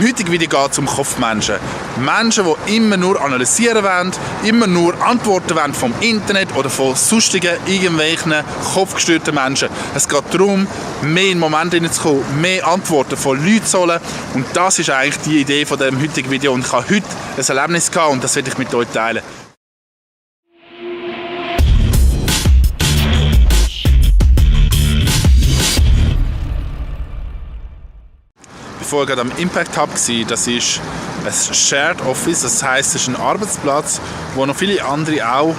heutigen Video geht es um Kopfmenschen. Menschen, die immer nur analysieren wollen, immer nur Antworten wollen vom Internet oder von sonstigen, irgendwelchen kopfgestörten Menschen. Es geht darum, mehr in den Moment hineinzukommen, mehr Antworten von Leuten zu holen. Und das ist eigentlich die Idee von diesem heutigen Video. Und ich habe heute ein Erlebnis gehabt und das werde ich mit euch teilen. Bevor ich gerade am Impact Hub war, das ist ein Shared Office, das heisst, es ist ein Arbeitsplatz, wo noch viele andere auch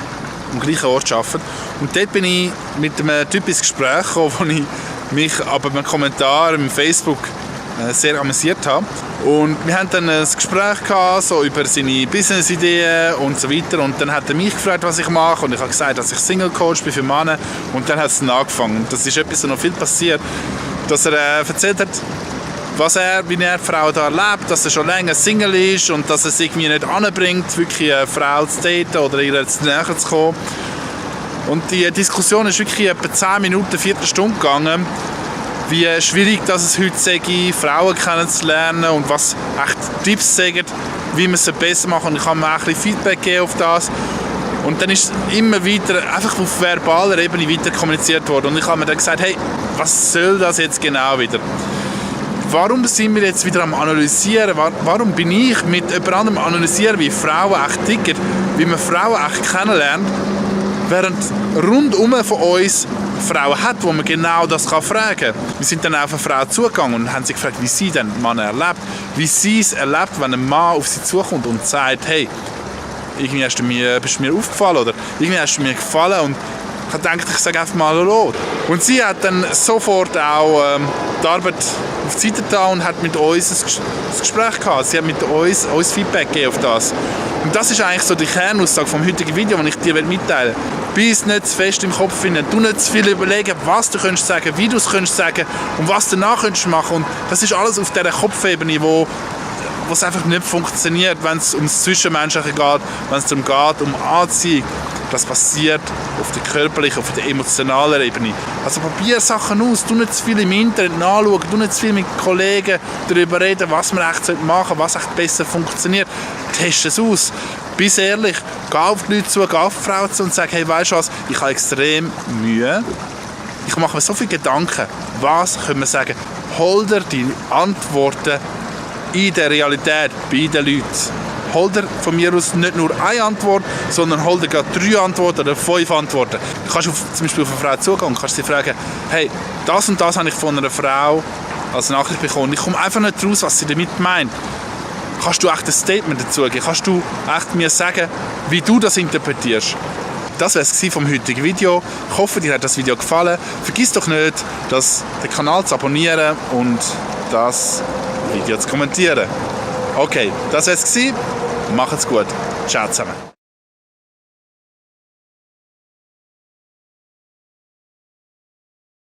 am gleichen Ort arbeiten. Und dort bin ich mit einem Typ ins Gespräch gekommen, wo ich mich aber mit einem Kommentar im Facebook sehr amüsiert habe. Und wir hatten dann ein Gespräch gehabt, so über seine Business-Ideen und so weiter. Und dann hat er mich gefragt, was ich mache. Und ich habe gesagt, dass ich Single-Coach bin für Männer. Und dann hat es dann angefangen. Und das ist etwas, so noch viel passiert, dass er erzählt hat, wie er die Frau da erlebt, dass er schon länger Single ist und dass er es irgendwie nicht anbringt, wirklich eine Frau zu daten oder ihr näher zu kommen. Und die Diskussion ist wirklich etwa 10 Minuten, Viertelstunde gegangen, wie schwierig dass es heute sei, Frauen kennenzulernen und was echt Tipps sagen, wie man es besser machen kann. Und ich habe mir auch ein bisschen Feedback gegeben auf das. Und dann ist immer weiter, einfach auf verbaler Ebene weiter kommuniziert worden. Und ich habe mir dann gesagt, hey, was soll das jetzt genau wieder? Warum sind wir jetzt wieder am Analysieren? Warum bin ich mit jemand anderem analysieren, wie Frauen echt ticken, wie man Frauen echt kennenlernt, während rundum von uns Frauen hat, wo man genau das fragen kann. Wir sind dann auf eine Frau zugegangen und haben sie gefragt, wie sie den Mann erlebt, wie sie es erlebt, wenn ein Mann auf sie zukommt und sagt, hey, irgendwie bist du mir aufgefallen oder irgendwie hast du mir gefallen und ich habe gedacht, ich sage einfach mal Hallo. Und sie hat dann sofort auch die Arbeit auf die Seite getan und hat mit uns ein Gespräch gehabt. Sie hat mit uns Feedback gegeben auf das. Und das ist eigentlich so die Kernaussage vom heutigen Video, die ich dir mitteilen will. Beiß nicht zu fest im Kopf finden, du nicht zu viel überlegen, was du könntest sagen, wie du es könntest sagen und was du danach könntest machen. Und das ist alles auf dieser Kopfebene, wo es einfach nicht funktioniert, wenn es ums Zwischenmenschliche geht, wenn es darum geht, um Anziehung. Das passiert auf der körperlichen, auf der emotionalen Ebene. Also probier Sachen aus, du nicht zu viel im Internet nachschauen, du nicht zu viel mit Kollegen darüber reden, was man echt machen sollte, was echt besser funktioniert. Test es aus. Bist ehrlich, geh auf die Leute zu, geh auf die Frau zu und sag, hey, weißt du was, ich habe extrem Mühe. Ich mache mir so viele Gedanken. Was können wir sagen? Hol dir die Antworten in der Realität, bei den Leuten. Hol dir von mir aus nicht nur eine Antwort, sondern hol dir gerade 3 Antworten oder 5 Antworten. Du kannst zum Beispiel auf eine Frau zugehen und kannst sie fragen, hey, das und das habe ich von einer Frau als Nachricht bekommen. Ich komme einfach nicht raus, was sie damit meint. Kannst du echt ein Statement dazu geben? Kannst du echt mir sagen, wie du das interpretierst? Das war es vom heutigen Video. Ich hoffe, dir hat das Video gefallen. Vergiss doch nicht, den Kanal zu abonnieren und das Video zu kommentieren. Okay, das war es. Macht's gut. Ciao zusammen.